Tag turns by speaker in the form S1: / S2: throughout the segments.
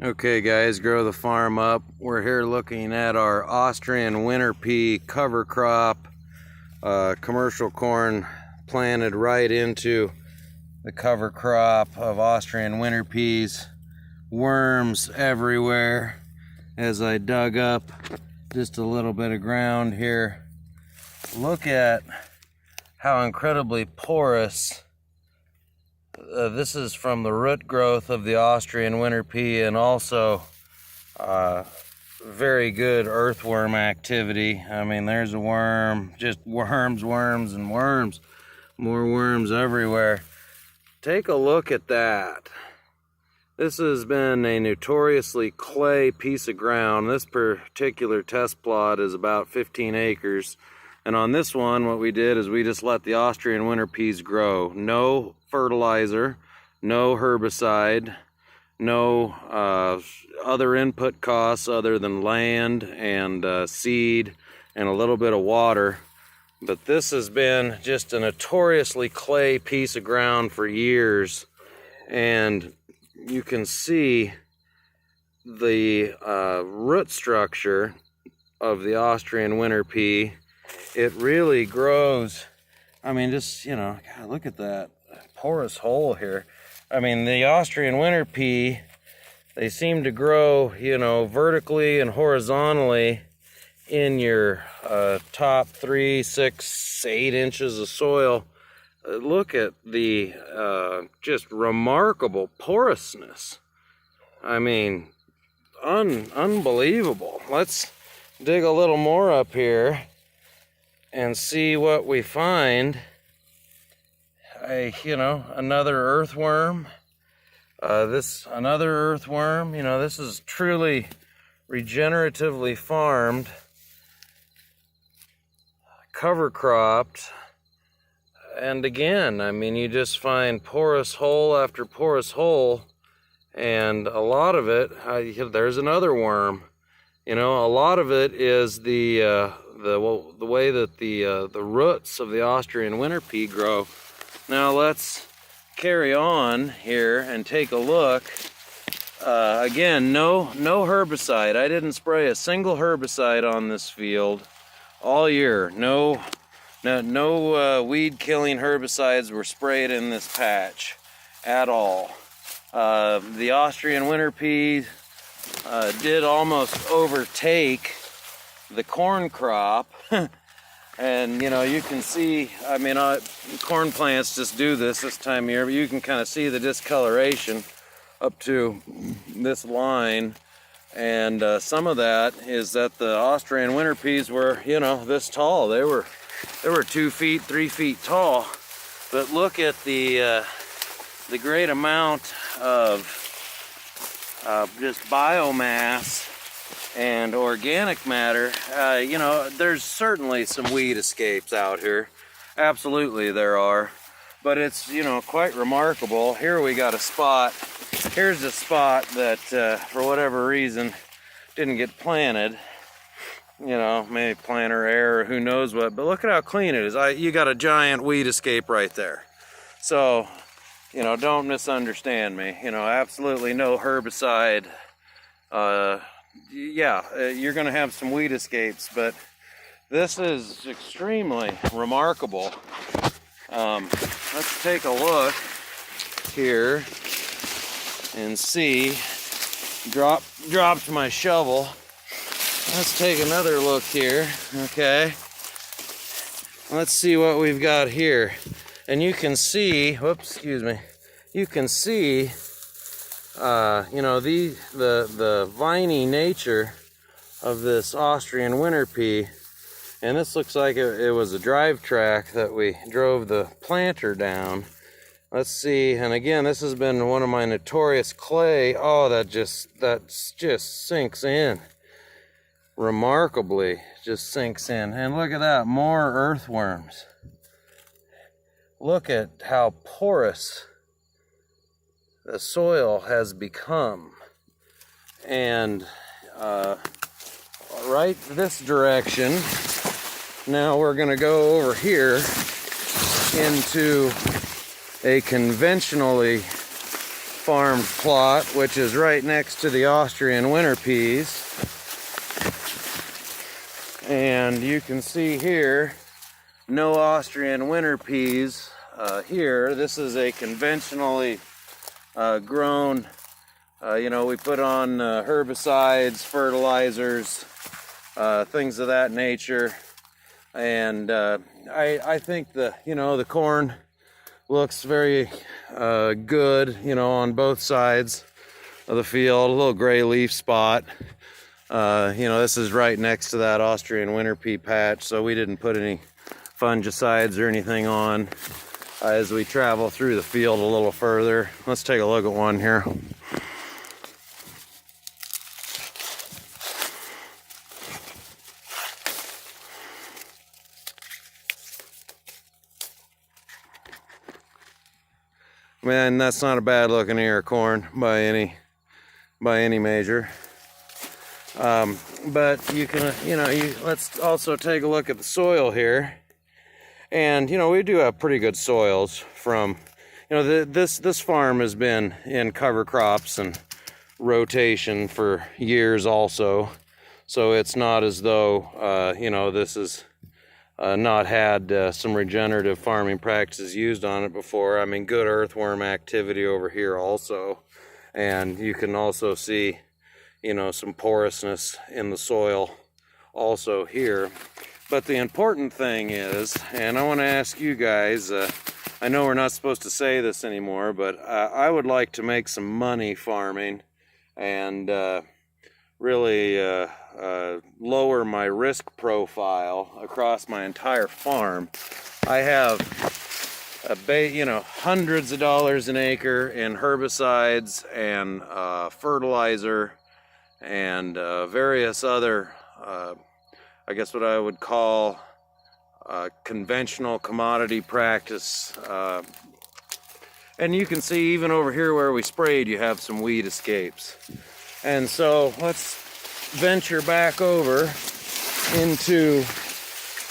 S1: Okay guys, grow the farm up. We're here looking at our Austrian winter pea cover crop, commercial corn planted right into the cover crop of Austrian winter peas. Worms everywhere. As I dug up just a little bit of ground here, look at how incredibly porous. This is from the root growth of the Austrian winter pea, and also very good earthworm activity. I mean, there's a worm, just worms, and worms. More worms everywhere. Take a look at that. This has been a notoriously clay piece of ground. This particular test plot is about 15 acres. And on this one, what we did is we just let the Austrian winter peas grow. No fertilizer, no herbicide, no other input costs other than land and seed and a little bit of water. But this has been just a notoriously clay piece of ground for years. And you can see the root structure of the Austrian winter pea. It really grows. I mean, just, God, look at that porous hole here. I mean, the Austrian winter pea, they seem to grow, vertically and horizontally in your top 3, 6, 8 inches of soil. Look at the just remarkable porousness. I mean, unbelievable. Let's dig a little more up here and see what we find. Another earthworm. Another earthworm. This is truly regeneratively farmed, cover cropped. And again, I mean, you just find porous hole after porous hole, and a lot of it, there's another worm. A lot of it is the way that the roots of the Austrian winter pea grow. Now let's carry on here and take a look. Again, no herbicide. I didn't spray a single herbicide on this field all year. No weed killing herbicides were sprayed in this patch at all. The Austrian winter pea did almost overtake the corn crop. And you can see, I mean, corn plants just do this time of year, but you can kind of see the discoloration up to this line. And some of that is that the Austrian winter peas were, this tall. They were 2 feet, 3 feet tall. But look at the great amount of just biomass and organic matter. There's certainly some weed escapes out here. Absolutely there are. But it's, quite remarkable. Here we got a spot. Here's a spot that, for whatever reason, didn't get planted. Maybe planter error, who knows what. But look at how clean it is. You got a giant weed escape right there. So, don't misunderstand me. Absolutely no herbicide. You're going to have some weed escapes, but this is extremely remarkable. Let's take a look here and see. Dropped my shovel. Let's take another look here. Okay. Let's see what we've got here. And you can see, you can see the viney nature of this Austrian winter pea. And this looks like it was a drive track that we drove the planter down. Let's see, and again, this has been one of my notorious clay. Oh, that just sinks in. Remarkably, just sinks in. And look at that, more earthworms. Look at how porous the soil has become. And right this direction. Now we're going to go over here into a conventionally farmed plot, which is right next to the Austrian winter peas. And you can see here, no Austrian winter peas here. This is a conventionally grown, we put on herbicides, fertilizers, things of that nature. And I think the corn looks very good, on both sides of the field. A little gray leaf spot. This is right next to that Austrian winter pea patch, so we didn't put any fungicides or anything on as we travel through the field a little further. Let's take a look at one here. Man, that's not a bad looking ear of corn by any measure. But you can, let's also take a look at the soil here. And, we do have pretty good soils from, this farm has been in cover crops and rotation for years also. So it's not as though, this is not had some regenerative farming practices used on it before. I mean, good earthworm activity over here also. And you can also see, some porousness in the soil also here. But the important thing is, and I want to ask you guys, I know we're not supposed to say this anymore, but I would like to make some money farming and really lower my risk profile across my entire farm. I have hundreds of dollars an acre in herbicides and fertilizer and various other I guess what I would call conventional commodity practice. And you can see even over here where we sprayed, you have some weed escapes. And so let's venture back over into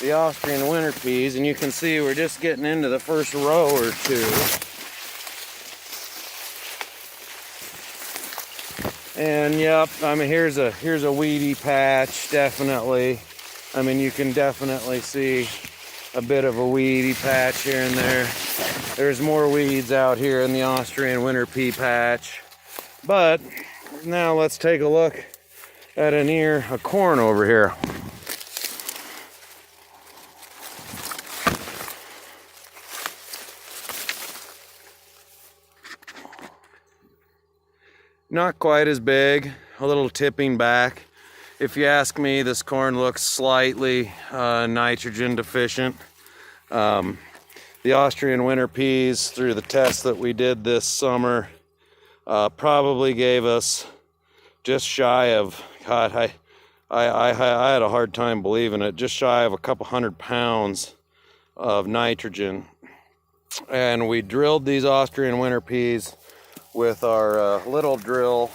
S1: the Austrian winter peas, and you can see we're just getting into the first row or two. And yep, I mean, here's a weedy patch, definitely. I mean, you can definitely see a bit of a weedy patch here and there. There's more weeds out here in the Austrian winter pea patch. But now let's take a look at an ear of corn over here. Not quite as big, a little tipping back. If you ask me, this corn looks slightly nitrogen deficient. The Austrian winter peas, through the test that we did this summer, probably gave us just shy of, God, I had a hard time believing it, just shy of a couple 100 pounds of nitrogen. And we drilled these Austrian winter peas with our little drill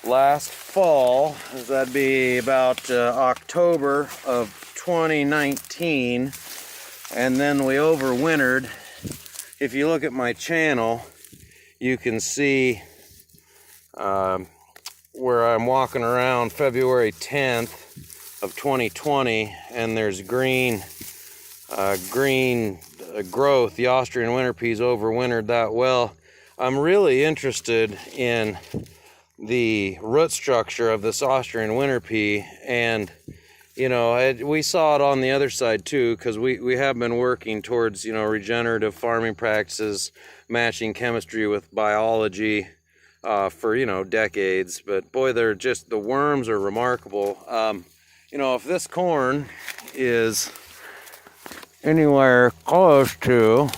S1: last fall. That'd be about October of 2019, and then we overwintered. If you look at my channel, you can see where I'm walking around February 10th of 2020, and there's green growth. The Austrian winter peas overwintered that well. I'm really interested in the root structure of this Austrian winter pea, and we saw it on the other side too, because we have been working towards regenerative farming practices, matching chemistry with biology for decades. But boy, the worms are remarkable. If this corn is anywhere close to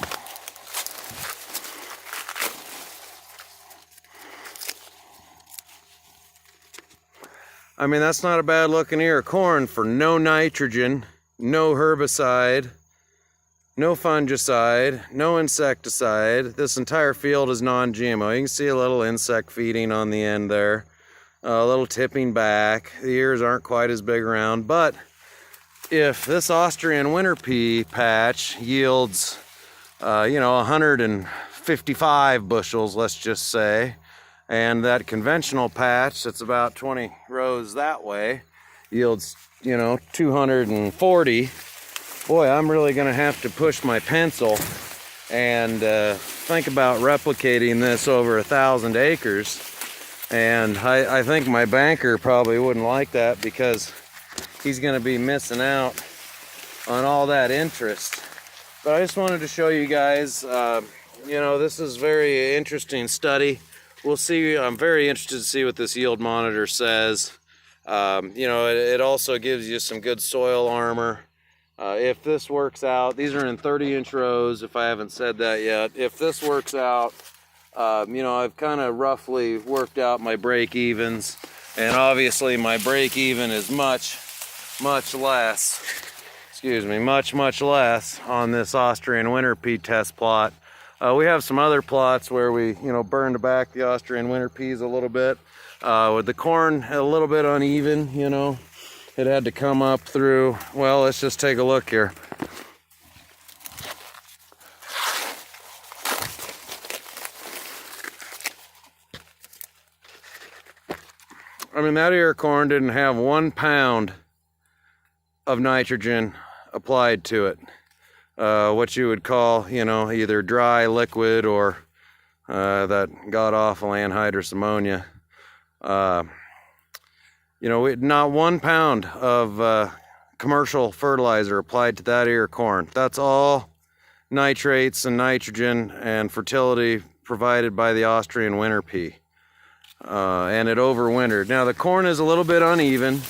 S1: that's not a bad looking ear of corn for no nitrogen, no herbicide, no fungicide, no insecticide. This entire field is non-GMO. You can see a little insect feeding on the end there, a little tipping back. The ears aren't quite as big around, but if this Austrian winter pea patch yields, 150 55 bushels, let's just say. And that conventional patch that's about 20 rows that way yields, 240. Boy, I'm really gonna have to push my pencil and think about replicating this over 1,000 acres. And I think my banker probably wouldn't like that, because he's gonna be missing out on all that interest. But I just wanted to show you guys, this is a very interesting study. We'll see. I'm very interested to see what this yield monitor says. It also gives you some good soil armor. If this works out, these are in 30-inch rows, if I haven't said that yet. If this works out, I've kind of roughly worked out my break-evens, and obviously my break-even is much less, much less on this Austrian winter pea test plot. We have some other plots where we, burned back the Austrian winter peas a little bit. With the corn a little bit uneven, it had to come up through. Well, let's just take a look here. I mean, that ear corn didn't have 1 pound of nitrogen applied to it. What you would call, either dry, liquid, or that god-awful anhydrous ammonia. Not 1 pound of commercial fertilizer applied to that ear corn. That's all nitrates and nitrogen and fertility provided by the Austrian winter pea. And it overwintered. Now the corn is a little bit uneven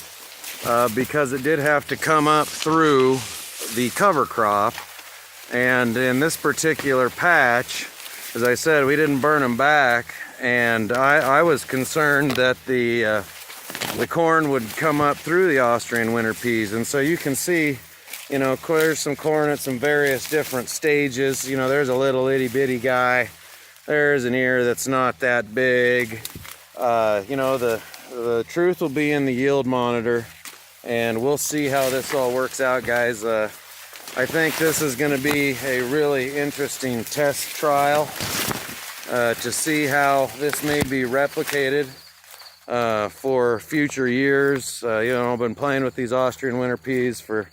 S1: because it did have to come up through the cover crop. And in this particular patch, as I said, we didn't burn them back, and I was concerned that the corn would come up through the Austrian winter peas. And so you can see, there's some corn at some various different stages. There's a little itty bitty guy. There's an ear that's not that big. The truth will be in the yield monitor, and we'll see how this all works out, guys. I think this is going to be a really interesting test trial to see how this may be replicated for future years. I've been playing with these Austrian winter peas for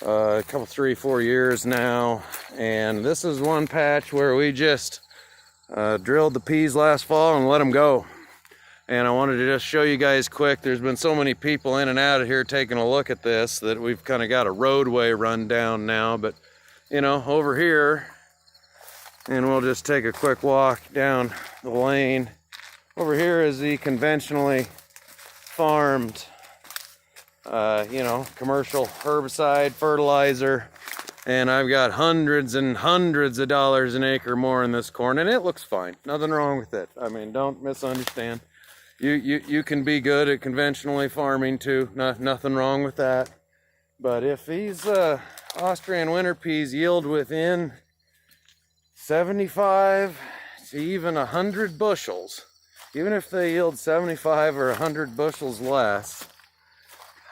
S1: a couple, 3-4 years now, and this is one patch where we just drilled the peas last fall and let them go. And I wanted to just show you guys quick. There's been so many people in and out of here taking a look at this that we've kind of got a roadway run down now. But, over here, and we'll just take a quick walk down the lane. Over here is the conventionally farmed, commercial herbicide, fertilizer. And I've got hundreds and hundreds of dollars an acre more in this corn, and it looks fine. Nothing wrong with it. I mean, don't misunderstand. You can be good at conventionally farming too. Nothing wrong with that. But if these Austrian winter peas yield within 75 to even 100 bushels, even if they yield 75 or 100 bushels less,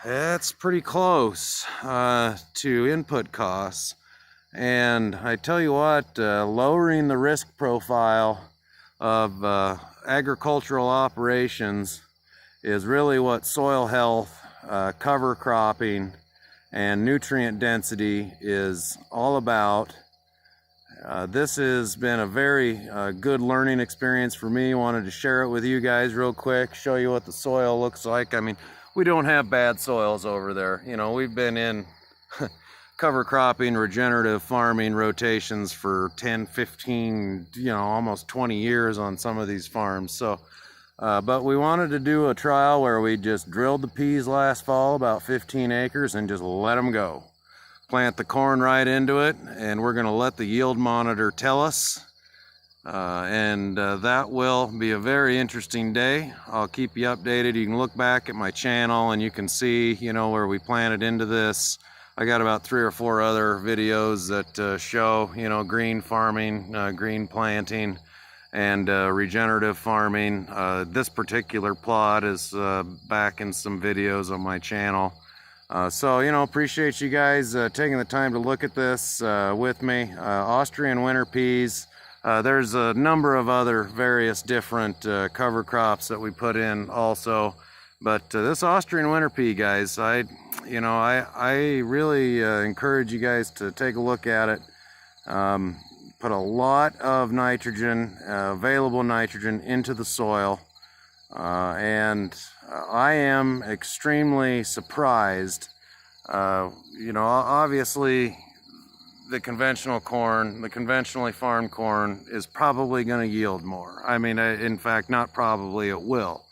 S1: that's pretty close to input costs. And I tell you what, lowering the risk profile of agricultural operations is really what soil health, cover cropping, and nutrient density is all about. This has been a very good learning experience for me. Wanted to share it with you guys real quick, show you what the soil looks like. I mean, we don't have bad soils over there. We've been in cover cropping, regenerative farming rotations for 10, 15, almost 20 years on some of these farms. So, but we wanted to do a trial where we just drilled the peas last fall, about 15 acres, and just let them go. Plant the corn right into it, and we're going to let the yield monitor tell us. That will be a very interesting day. I'll keep you updated. You can look back at my channel and you can see, where we planted into this. I got about 3 or 4 other videos that show, green farming, green planting, and regenerative farming. This particular plot is back in some videos on my channel. So, appreciate you guys taking the time to look at this with me. Austrian winter peas, There's a number of other various different cover crops that we put in also. But this Austrian winter pea, guys, I really encourage you guys to take a look at it. Put a lot of nitrogen, available nitrogen, into the soil. And I am extremely surprised. Obviously, the conventional corn, the conventionally farmed corn, is probably going to yield more. I mean, in fact, not probably, it will.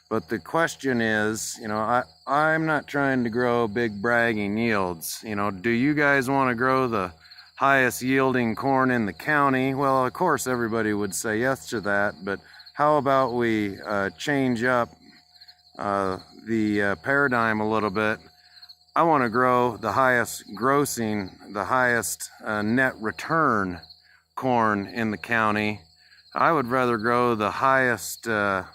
S1: But the question is, I'm not trying to grow big bragging yields. Do you guys want to grow the highest yielding corn in the county? Well, of course, everybody would say yes to that, but how about we change up the paradigm a little bit? I want to grow the highest grossing, the highest net return corn in the county. I would rather grow the highest, the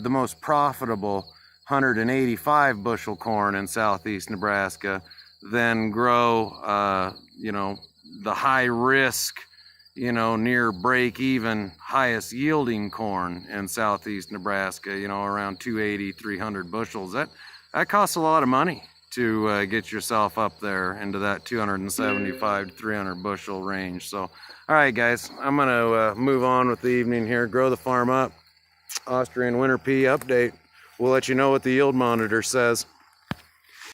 S1: most profitable 185 bushel corn in southeast Nebraska than grow, the high risk, near break even highest yielding corn in southeast Nebraska, around 280, 300 bushels. That costs a lot of money to get yourself up there into that 275 to 300 bushel range. So, all right, guys, I'm going to move on with the evening here. Grow the farm up. Austrian winter pea update. We'll let you know what the yield monitor says.